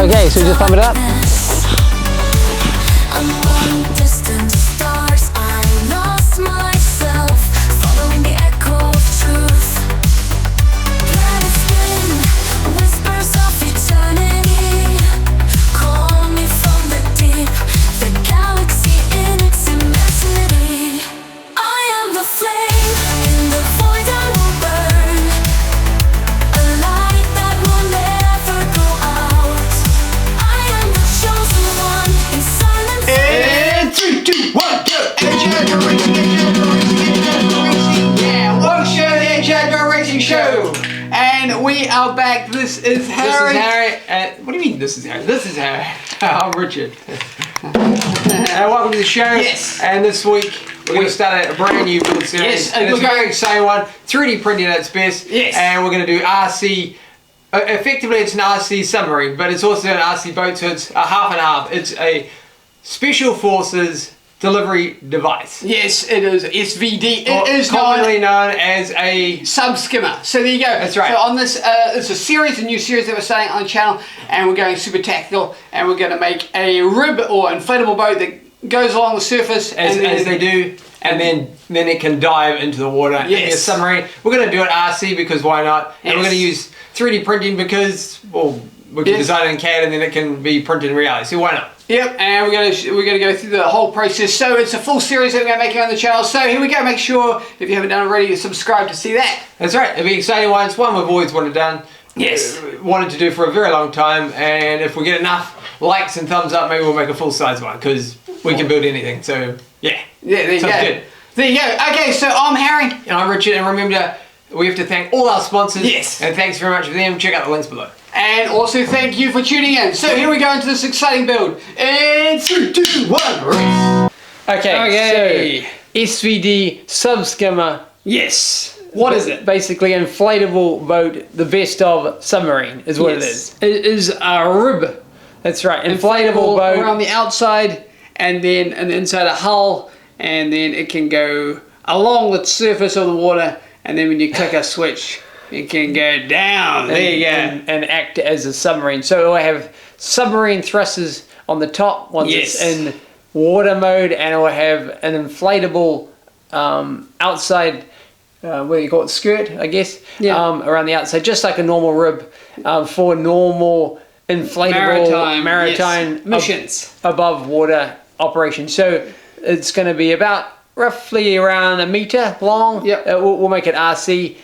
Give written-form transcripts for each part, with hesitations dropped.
Okay, so just pump it up. I'm walking distant stars. I lost myself, following the echo of truth. Planets spin, whispers of eternity. Call me from the deep, the galaxy in its immensity. I am the flame in the void I will burn, a light that will never go out. I am the chosen one in silence. And 3, 2, 1, go! Yeah, welcome to the Agenda Racing Show. And we are back. This is Harry. This is Harry. What do you mean this is Harry? This is Harry. I'm Richard. And welcome to the show. Yes. And this week we're going to start a brand new build series. Yes, and and it's a very exciting one. 3D printing at its best. Yes. And we're going to do RC. Effectively, it's an RC submarine, but it's also an RC boat, so it's a half and half. It's a Special Forces delivery device. Yes, it is SVD. It is commonly known as a Subskimmer. So there you go. That's right. So on this, it's a series, a new series that we're starting on the channel, and we're going super tactical, and we're going to make a rib or inflatable boat that goes along the surface as they do, and then it can dive into the water and be a Yes. submarine. We're going to do it RC because why not? And we're Yes. going to use 3D printing because, well, we can Yes. design it in CAD and then it can be printed in reality. So why not? Yep, and we're gonna go through the whole process. So it's a full series that we're gonna make on the channel. So here we go. Make sure if you haven't done already, you subscribe to see that. That's right. It'll be exciting one. It's one we've always wanted done. Yes. Wanted to do for a very long time, and if we get enough likes and thumbs up, maybe we'll make a full size one because we can build anything. So yeah. Yeah, there you Sounds go. good. There you go. Okay, so I'm Harry. And I'm Richard, and remember, we have to thank all our sponsors. Yes. And thanks very much for them. Check out the links below. And also thank you for tuning in. So here we go into this exciting build. In 3, 2, 1, race. Okay, so SVD Subskimmer. Yes. What is it? Basically, inflatable boat, the best of submarine is what Yes. it is. It is a rib. That's right, inflatable boat. around the outside, and then on the inside a hull, and then it can go along the surface of the water, and then when you click a switch, it can go down. There you go. And act as a submarine. So I have submarine thrusters on the top once Yes. it's in water mode, and I have an inflatable outside, what do you call it, skirt, I guess, around the outside, just like a normal rib for normal inflatable maritime yes. missions. Above water operations. So it's going to be about roughly around a meter long. Yep. We'll make it RC.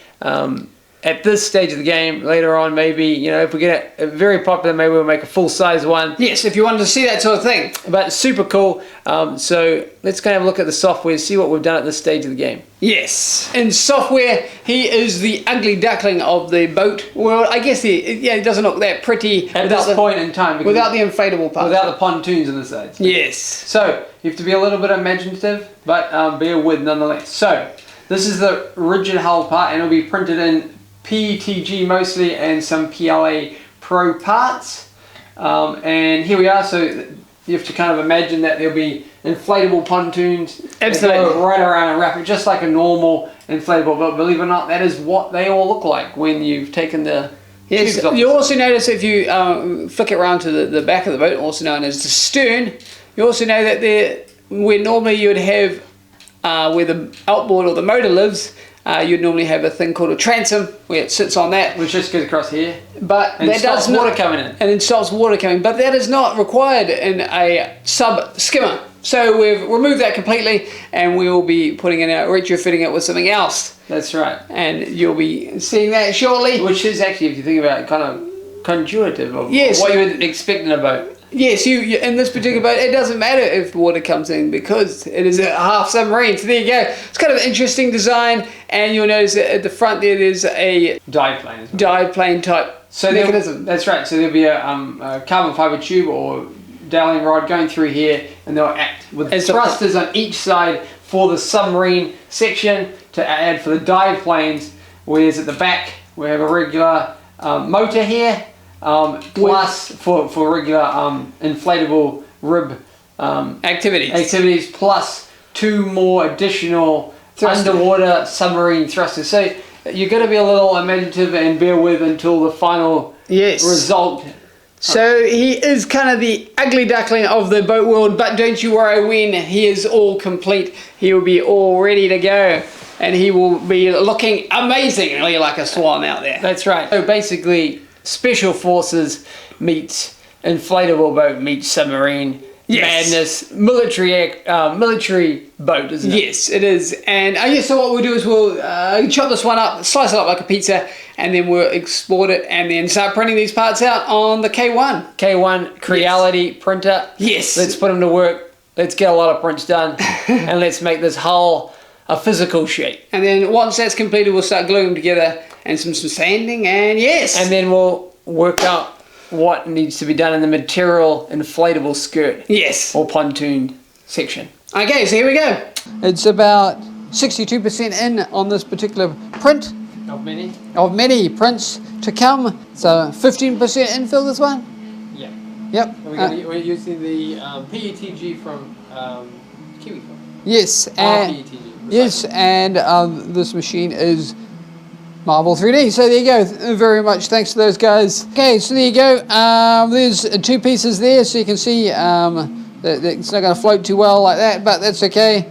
At this stage of the game, later on, maybe, you know, if we get it very popular, maybe we'll make a full-size one. Yes, if you wanted to see that sort of thing. But super cool. So let's go and have a look at the software, see what we've done at this stage of the game. Yes. In software, he is the ugly duckling of the boat world. I guess he doesn't look that pretty At this point in time. without the inflatable part. Without the pontoons on the sides. Yes. So you have to be a little bit imaginative, but bear with nonetheless. So this is the rigid hull part, and it'll be printed in PETG mostly and some PLA Pro parts. And here we are. So you have to kind of imagine that there'll be inflatable pontoons that go right around and wrap it just like a normal inflatable. But believe it or not, that is what they all look like when you've taken the Yes. tubes off. You also notice if you flick it around to the back of the boat, also known as the stern, you also know that where normally you would have where the outboard or the motor lives, you'd normally have a thing called a transom where it sits on that, which just goes across here, but and that stops does not, water coming in, and then stops water coming. But that is not required in a sub skimmer. So we've removed that completely, and we will be putting it out, retrofitting it with something else. That's right, and you'll be seeing that shortly. Which is actually, if you think about it, kind of conjugative of what you would expect in a boat. Yes, you in this particular boat, it doesn't matter if water comes in because it is a half submarine. So there you go. It's kind of an interesting design, and you'll notice that at the front there's a dive plane. Dive plane type mechanism. That's right. So there'll be a carbon fiber tube or dowling rod going through here, and they'll act with thrusters on each side for the submarine section to add for the dive planes. Whereas at the back we have a regular motor here. Plus for regular inflatable rib activities, plus 2 more additional underwater submarine thrusters. So you're going to be a little imaginative and bear with until the final result So he is kind of the ugly duckling of the boat world, but don't you worry, when he is all complete, he will be all ready to go. And he will be looking amazingly like a swan out there. That's right. So basically, Special Forces meets inflatable boat meets submarine. Yes. Madness, military boat, isn't it? Yes, it is. And so what we'll do is we'll chop this one up, slice it up like a pizza, and then we'll export it and then start printing these parts out on the K1. K1 Creality printer. Yes. Let's put them to work. Let's get a lot of prints done, and let's make this hull a physical shape. And then once that's completed, we'll start gluing them together and some sanding, and yes. And then we'll work out what needs to be done in the material inflatable skirt. Yes. Or pontoon section. Okay, so here we go. It's about 62% in on this particular print. Of many? Of many prints to come. So 15% infill this one? Yeah. Yep. We're using the PETG from Kiwi. Yes. And PETG. yes, and this machine is Marble 3D. So there you go. Very much thanks to those guys. Okay, so there you go. There's two pieces there, so you can see that it's not going to float too well like that, but that's okay.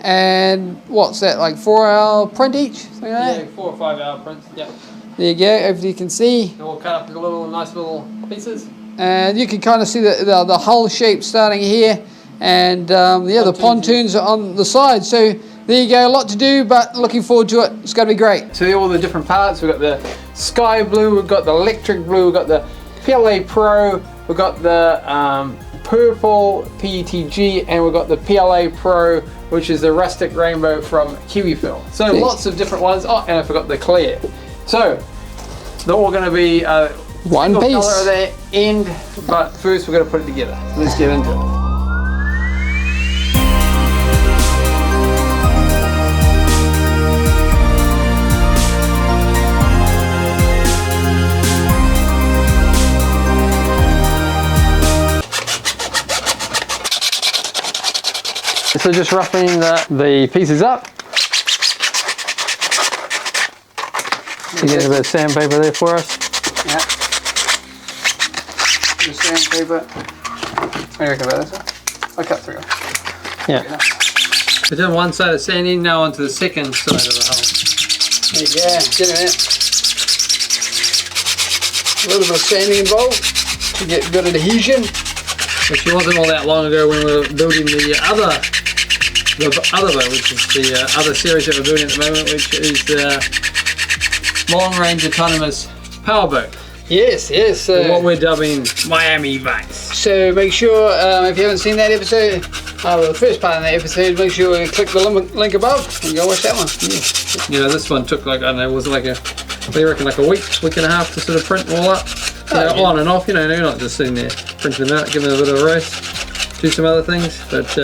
And what's that, like 4-hour print each? Something like that? 4 or 5 hour prints. Yep. There you go. Hopefully you can see. And we'll cut up nice little pieces. And you can kind of see the hull shape starting here, and the pontoons are on the side. So there you go, a lot to do, but looking forward to it. It's going to be great. So all the different parts, we've got the sky blue, we've got the electric blue, we've got the PLA Pro, we've got the purple PETG, and we've got the PLA Pro, which is the rustic rainbow from Kiwifil. So lots of different ones. Oh, and I forgot the clear. So they're all going to be one piece color at the end, but first we're going to put it together. So let's get into it. So just roughing the pieces up. You get a bit of sandpaper there for us. Yeah. The sandpaper. What do you reckon about this one? I'll cut through. Yeah. We've done one side of sanding, now onto the second side of the hull. There you go. Get it in. A little bit of sanding involved to get good adhesion. Which wasn't all that long ago when we were building the other boat, which is the other series that we're building at the moment, which is the long-range autonomous powerboat. Yes, yes. What we're dubbing Miami Vice. So make sure, if you haven't seen that episode, the first part of that episode, make sure you click the link above and go watch that one. Yeah. You know, this one took like, I don't know, it was like they reckon like a week and a half to sort of print them all up. On and off, you know, you're not just sitting there printing them out, giving them a bit of a rest, do some other things, but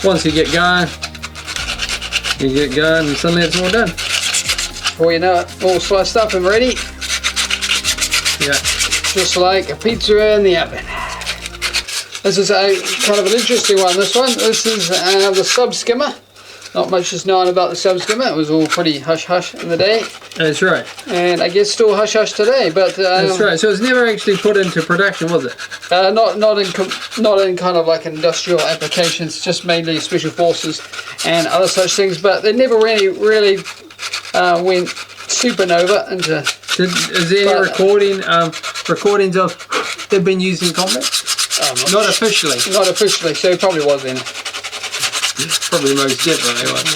once you get going, and suddenly it's all done. Before you know it, all sliced up and ready. Yeah. Just like a pizza in the oven. This is a kind of an interesting one, this one. This is the Subskimmer. Not much is known about the Subskimmer. It was all pretty hush-hush in the day. That's right. And I guess still hush-hush today, but... that's right. So it's never actually put into production, was it? Not in kind of like industrial applications, just mainly special forces and other such things, but they never really went supernova into... Is there any recordings of they've been used in combat? Not officially. Not officially, so it probably was then. Probably most definitely was.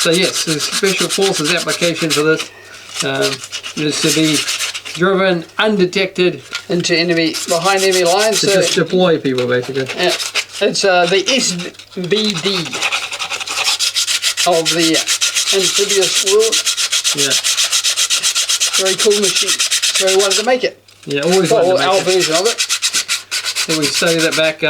So yes, the special forces application for this is to be driven undetected into behind enemy lines. To just deploy people basically. Yeah, it's the SBD of the amphibious world. Yeah. Very cool machine. So we wanted to make it. Yeah, always wanted to make our version of it. So we studied it back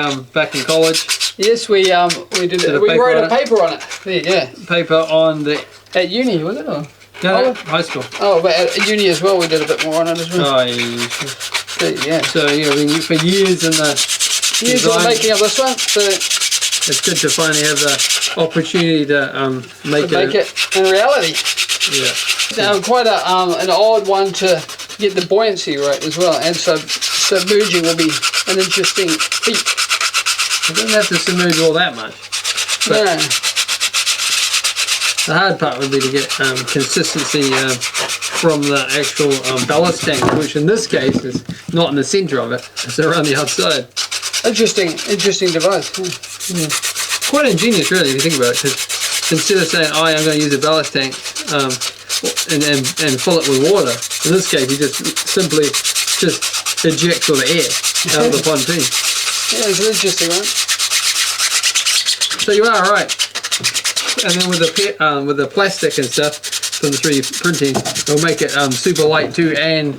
in college. Yes, we did it. We wrote a paper on it. There you go. Paper on the... At uni, was it? Or? No, high school. Oh, but at uni as well, we did a bit more on it as well. Oh, yeah. Yeah. So, yeah, we've been for years in the... Years of making of this one, so... It's good to finally have the opportunity to make it in reality. Yeah. Quite an odd one to get the buoyancy right as well, and so submerging will be an interesting feat. It doesn't have to submerge all that much. But Yeah. the hard part would be to get consistency from the actual ballast tank, which in this case is not in the centre of it, it's around the outside. Interesting device. Yeah. Quite ingenious really if you think about it, because instead of saying, oh, I'm going to use a ballast tank and fill it with water, in this case you just simply eject all the air out of the pontoon. Yeah, it's an interesting one. So you are right. And then with the plastic and stuff from the 3D printing, it'll make it super light too, and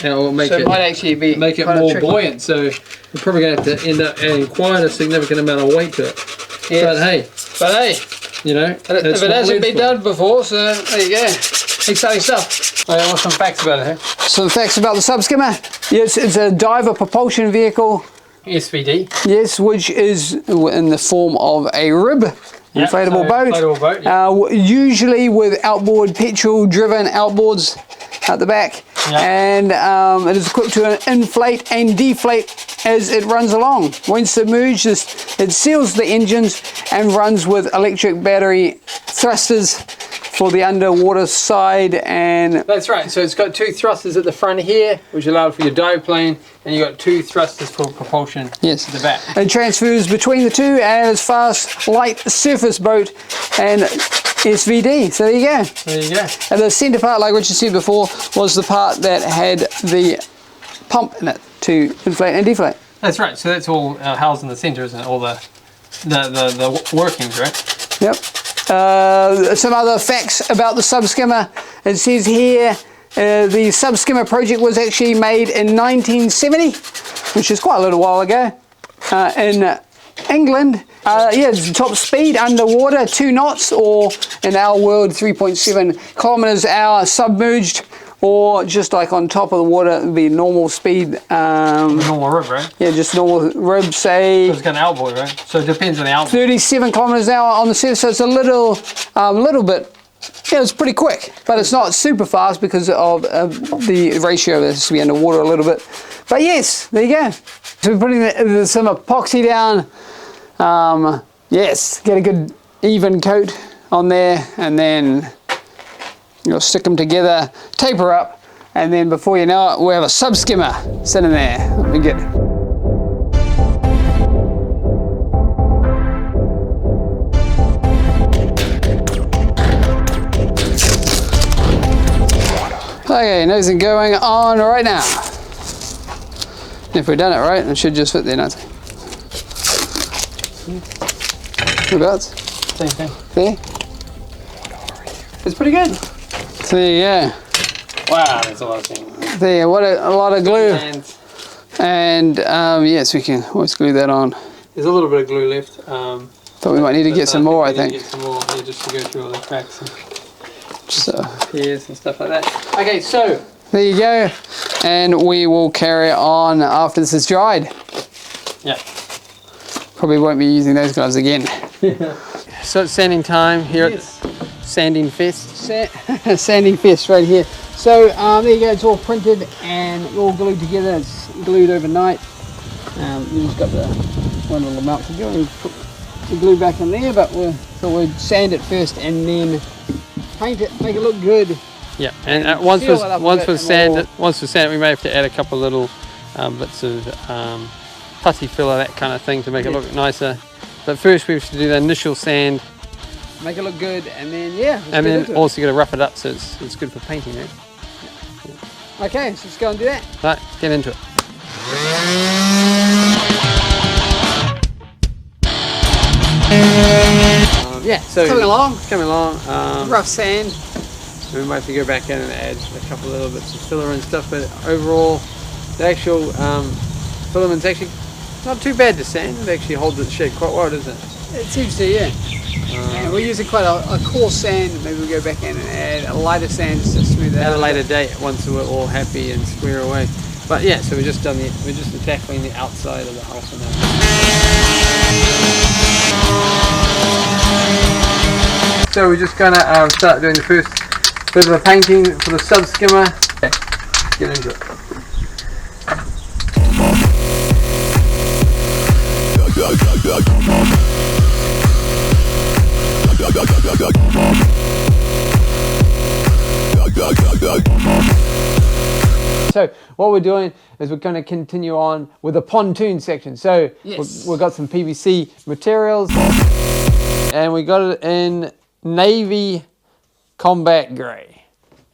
it'll make So it might actually be make it kind of more tricky. buoyant. So you're probably going to have to end up adding quite a significant amount of weight to it. Yes. But hey, you know, If it hasn't been done before, so there you go. Exciting stuff. Oh, yeah, what's some facts about it? Huh? Some facts about the Subskimmer. Yes, it's a diver propulsion vehicle. SVD. Yes, which is in the form of a rib. Inflatable boat. Inflatable boat. Yeah. Usually with outboard petrol-driven outboards at the back, and it is equipped to inflate and deflate as it runs along. When submerged, it seals the engines and runs with electric battery thrusters for the underwater side. And That's right. So it's got 2 thrusters at the front here, which allow for your dive plane, and you got 2 thrusters for propulsion yes, at the back. it transfers between the two and is fast, light surface boat and SVD. So there you go. There you go. And the centre part, like Richard said before, was the part that had the pump in it to inflate and deflate. That's right. So that's all housed in the centre, isn't it? All the workings, right? Yep. Some other facts about the Subskimmer. It says here the Subskimmer project was actually made in 1970, which is quite a little while ago, in England. It's top speed underwater 2 knots, or in our world 3.7 kilometers an hour submerged, or just like on top of the water, it would be normal speed. Normal rib, right? Yeah, just normal rib, say. So it's got an outboard, right? So it depends on the outboard. 37 kilometers an hour on the surface, so it's a little bit. Yeah, it's pretty quick, but it's not super fast because of the ratio that has to be underwater a little bit. But yes, there you go. So we're putting some epoxy down. Yes, get a good even coat on there, and then you'll stick them together, taper up, and then before you know it, we'll have a Subskimmer sitting there. That'll be good. Okay, nothing going on right now. If we've done it right, it should just fit there, don't it? Whereabouts? Same thing. There? It's pretty good. So there you go. Wow, there's a lot of things. There, what a lot of glue. And And yes, we can always glue that on. there's a little bit of glue left. But we might need to get some more, I think. Get some more, yeah, just to go through all the cracks and So tears and stuff like that. Okay, so there you go. And we will carry on after this is dried. yeah. Probably won't be using those gloves again. So it's sanding time here Yes. at the Sanding Fest. Sanding fest right here. So there you go, it's all printed and all glued together. It's glued overnight. You just got the one little amount to do and put the glue back in there, but we'll sand it first and then paint it, make it look good. Yeah, and once seal it up a we bit sand and it, we may have to add a couple of little bits of putty filler, that kind of thing, to make it look nicer. But first we have to do the initial sand, Make it look good, and then yeah. and then also got to rough it up so it's good for painting. Right? Okay, so let's go and do that. Right, get into it. Yeah, so Coming along. It's coming along. Rough sand. We might have to go back in and add a couple of little bits of filler and stuff, but overall, the actual filament's actually not too bad to sand. It actually holds its shape quite well, doesn't it? It seems to, yeah. And we're using quite a coarse sand. Maybe we'll go back in and add a lighter sand just to smooth that At out. a later date, once we're all happy and square away. But yeah, so we're just tackling the outside of the house now. So we're just gonna start doing the first bit of the painting for the Subskimmer. Okay, get into it. So what we're doing is we're going to continue on with the pontoon section. So Yes. we've got some PVC materials and we got it in navy combat grey.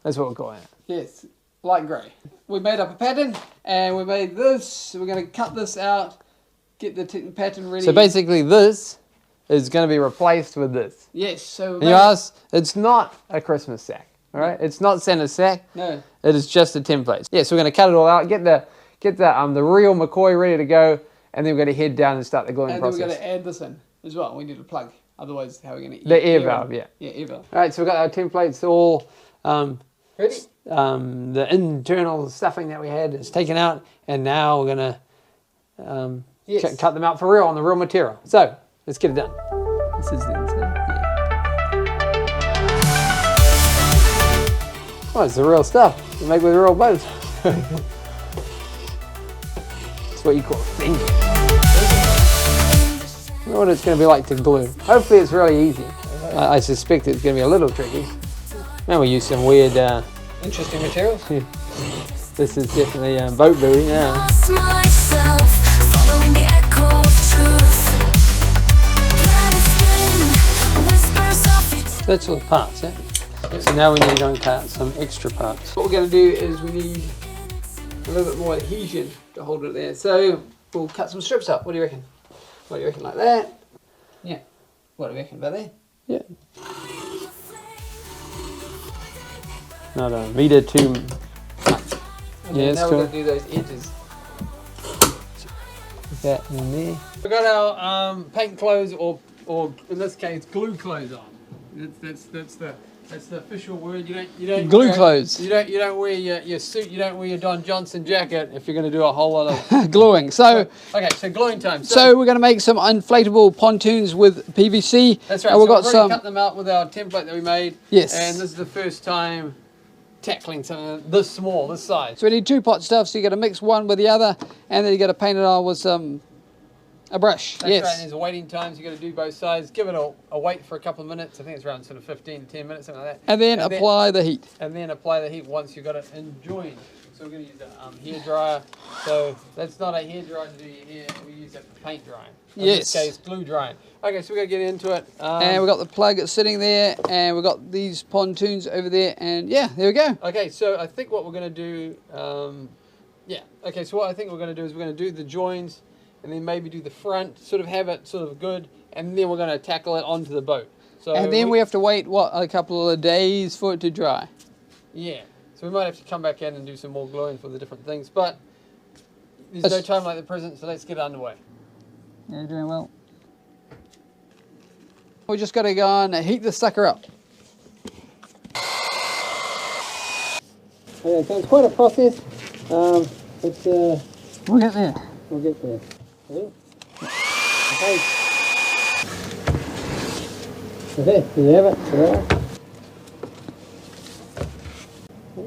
That's what we're calling it. Yes, light grey. We made up a pattern and we made this. So we're going to cut this out, get the pattern ready. So basically this is going to be replaced with this. Yes, so And you ask, it's not a Christmas sack, all right? It's not Santa's sack. no. It is just a template. Yeah, so we're going to cut it all out, get the real McCoy ready to go, and then we're going to head down and start the gluing And process. then we're going to add this in as well. We need a plug. Otherwise, how are we going to The air valve, yeah. Yeah, air valve. All right, so we've got our templates all, Ready? the internal stuffing that we had is taken out, and now we're going to Yes. cut them out for real on the real material. So, let's get it done. This is the inside. Oh, it's the real stuff you make with real boats. It's what you call a finger. I wonder what it's going to be like to glue. Hopefully it's really easy. I suspect it's going to be a little tricky. And we use some weird, Interesting materials. this is definitely boat building now. Lost myself, following the echo of truth. Let it spin, whispers of eternity. That's all the parts, yeah? So now we need to go and cut out some extra parts. What we're going to do is we need a little bit more adhesion to hold it there. So we'll cut some strips up. What do you reckon? What do you reckon, like that? Yeah. What do you reckon about there? Yeah. Not a meter too. And Yeah, it's now cool. we're going to do those edges. Put that in there. We've got our paint clothes, or in this case, glue clothes on. That's the official word. You don't Glue wear- clothes. You don't wear your suit. You don't wear your Don Johnson jacket if you're going to do a whole lot of. Gluing. So Okay, so gluing time. So we're going to make some inflatable pontoons with PVC. That's right. And So we've got we've some. already cut them out with our template that we made. Yes. And this is the first time tackling something this small, this size. So we need two pot stuff. So you got to mix one with the other, and then you got to paint it on with a brush. That's yes. right. And there's a waiting time, so you got to do both sides. Give it a wait for a couple of minutes. I think it's around sort of 15, 10 minutes, something like that. And then apply the heat. And then apply the heat once you've got it enjoined. So we're going to use a hair dryer. So that's not a hair dryer to do your hair. We use that for paint drying. In Yes. this case, glue drying. Okay, so we're going to get into it. And we've got the plug sitting there, and we've got these pontoons over there, and yeah, there we go. Okay, so I think what we're going to do, okay, so what I think we're going to do is we're going to do the joins, and then maybe do the front, sort of have it sort of good, and then we're going to tackle it onto the boat. So And then we have to wait, what, a couple of days for it to dry. Yeah, so we might have to come back in and do some more gluing for the different things, but there's no That's- time like the present, so let's get underway. Yeah, you're doing well. We just got to go on and heat the sucker up. Yeah, so it's quite a process. We'll get there. We'll get there. Okay. Okay, do you have it?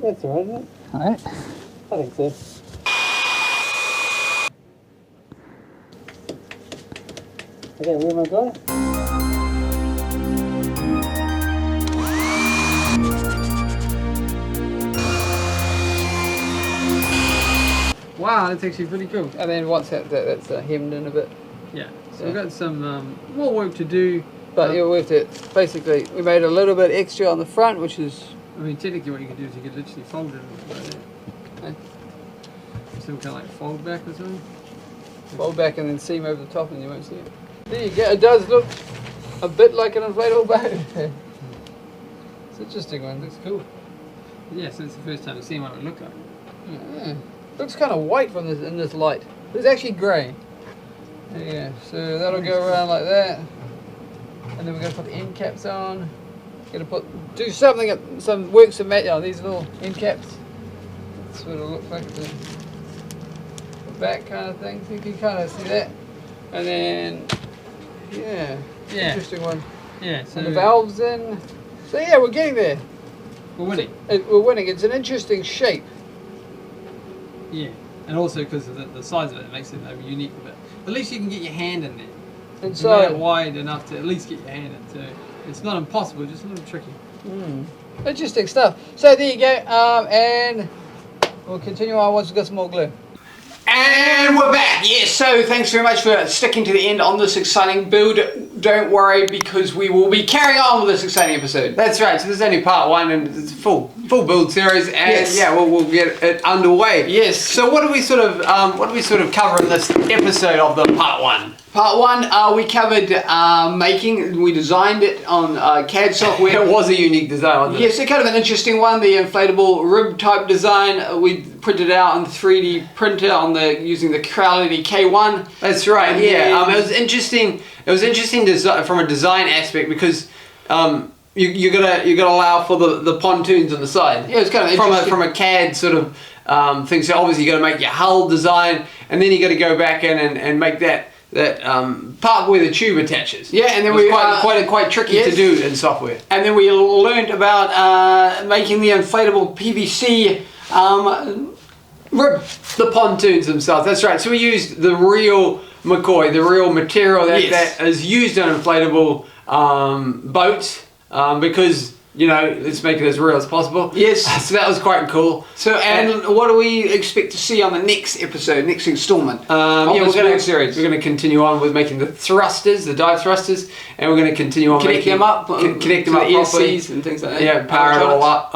That's all right, isn't it? Alright. I think so. Okay, where am I going? Wow, that's actually pretty cool. And then once that's hemmed in a bit. Yeah, so we've got some more work to do. But yeah, we have to, basically, we made a little bit extra on the front, which is, I mean, technically what you could do is you could literally fold it like that. Okay. Some kind of like fold back or something. fold back and then seam over the top and you won't see it. There you go, it does look a bit like an inflatable boat. It's an interesting one, looks cool. Yeah, so it's the first time I've seen what it would look like. Yeah. Looks kind of white from this in this light. But it's actually grey. There you go. So that'll go around like that. And then we're going to put the end caps on. Going to do something, some works of magic. Oh, these little end caps. That's what it'll look like. The back kind of thing. So you can kind of see that. And then, yeah. Interesting one. Yeah, so And the valves in. So yeah, we're getting there. we're winning. We're winning. It's an interesting shape. Yeah. and also because of the size of it, it makes it maybe unique a bit. At least you can get your hand in there. And You made it so, wide enough to at least get your hand in. So it's not impossible, just a little tricky. interesting stuff. So there you go, and we'll continue on once we've got some more glue. And we're back. Yes, so thanks very much for sticking to the end on this exciting build. Don't worry, because we will be carrying on with this exciting episode. That's right. So this is only part 1, and it's a full build series, and Yes. yeah, we'll get it underway. Yes. So what do we sort of cover in this episode of the part 1? Part 1, we covered we designed it on CAD software. It was a unique design, wasn't it? Yes, it's kind of an interesting one, the inflatable rib type design. We printed out on 3D printer using the Creality K1. That's right, and yeah. It was interesting. It was interesting from a design aspect because you gotta allow for the pontoons on the side. Yeah, it's kind of interesting. From a CAD sort of thing. So obviously you got to make your hull design, and then you got to go back in and make that part where the tube attaches. Yeah, and then we quite tricky to do in software. And then we learned about making the inflatable PVC rib, the pontoons themselves. That's right. So we used the real McCoy, the real material that is used on inflatable boats, because, you know, let's make it as real as possible. Yes. So that was quite cool. So, and what do we expect to see on the next episode, next installment? We're going to continue on with making the thrusters, the dive thrusters, and we're going to continue on connect them up properly, and things like that. Yeah, power it all up.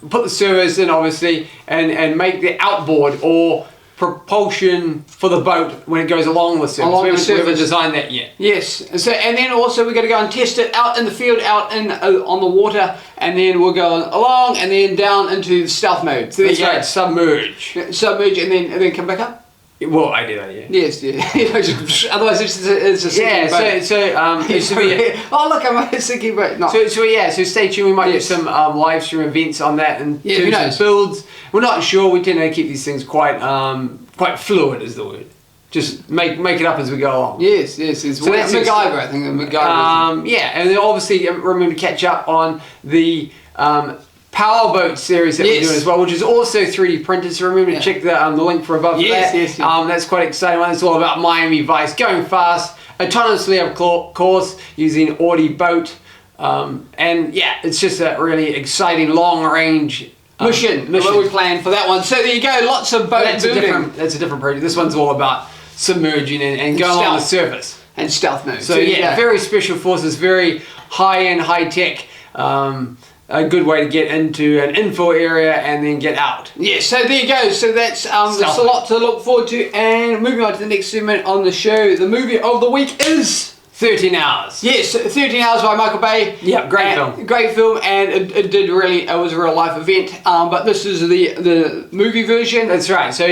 Put the servos in, obviously, and make the outboard or propulsion for the boat when it goes along the surface. We haven't designed that yet. Yes. So, and then also we're going to go and test it out in the field, out in on the water, and then we'll go along and then down into the stealth mode. So that's right, submerge, and then come back up. Well, I do that, yeah. Yes, yeah. Otherwise, it's a sinking boat. So it should be. Oh, look, I'm a sinking boat. No. So stay tuned. We might do some live stream events on that and do some builds. We're not sure. We tend to keep these things quite fluid, is the word. Just make it up as we go along. Yes. So that's MacGyver, I think. Yeah, and then obviously remember to catch up on the Power Boat series that we're doing as well, which is also 3D printed. So remember to check the link for above that. Yes. That's quite exciting one. It's all about Miami Vice, going fast, autonomously of course, using Audi boat, and yeah, it's just a really exciting long range mission. What we planned for that one. So there you go. Lots of boat building. That's a different project. This one's all about submerging and going on the surface and stealth mode. So yeah, very special forces, very high-end, high-tech. A good way to get into an info area and then get out. Yeah, so there you go. So that's a lot to look forward to. And moving on to the next segment on the show, the movie of the week is 13 Hours. Yes, 13 Hours by Michael Bay. Yeah, great film. Great film, and it was a real life event. But this is the movie version. That's right. So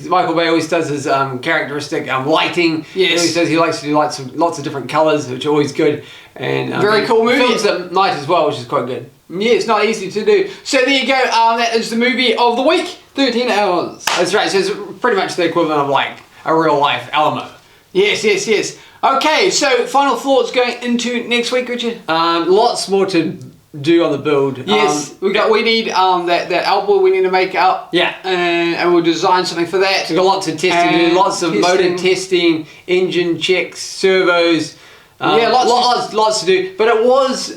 Michael Bay always does his characteristic lighting. Yes. He likes to do lots of different colours, which are always good. And very cool movie. Films at night as well, which is quite good. Yeah, it's not easy to do. So there you go. That is the movie of the week. 13 Hours. That's right. So it's pretty much the equivalent of like a real life Alamo. Yes. Okay, so final thoughts going into next week, Richard? Lots more to do on the build. Yes, we need that outboard we need to make up. Yeah. And we'll design something for that. We've got lots of testing to do, lots of motor testing, engine checks, servos. Lots to do. But it was,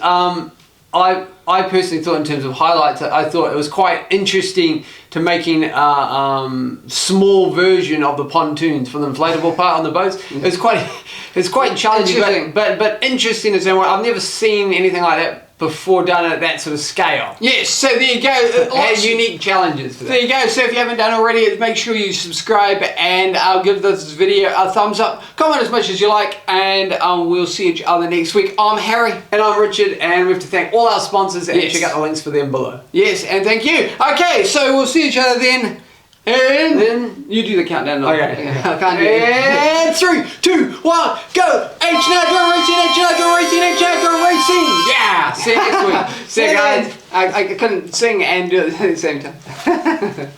I personally thought, in terms of highlights, I thought it was quite interesting to making a small version of the pontoons for the inflatable part on the boats. It's quite challenging, but interesting in its own way. I've never seen anything like that before done at that sort of scale. Yes, so there you go. Has unique challenges for that. There you go. So if you haven't done already, make sure you subscribe and give this video a thumbs up. Comment as much as you like, and we'll see each other next week. I'm Harry. And I'm Richard, and we have to thank all our sponsors, and check out the links for them below. Yes, and thank you. Okay, so we'll see each other then. And then you do the countdown. Okay. I can't do it. And 3, 2, 1, go! H-Nitro Racing, H-Nitro Racing, H-Nitro Racing! Yeah! See you next week. See you guys. I couldn't sing and do it at the same time.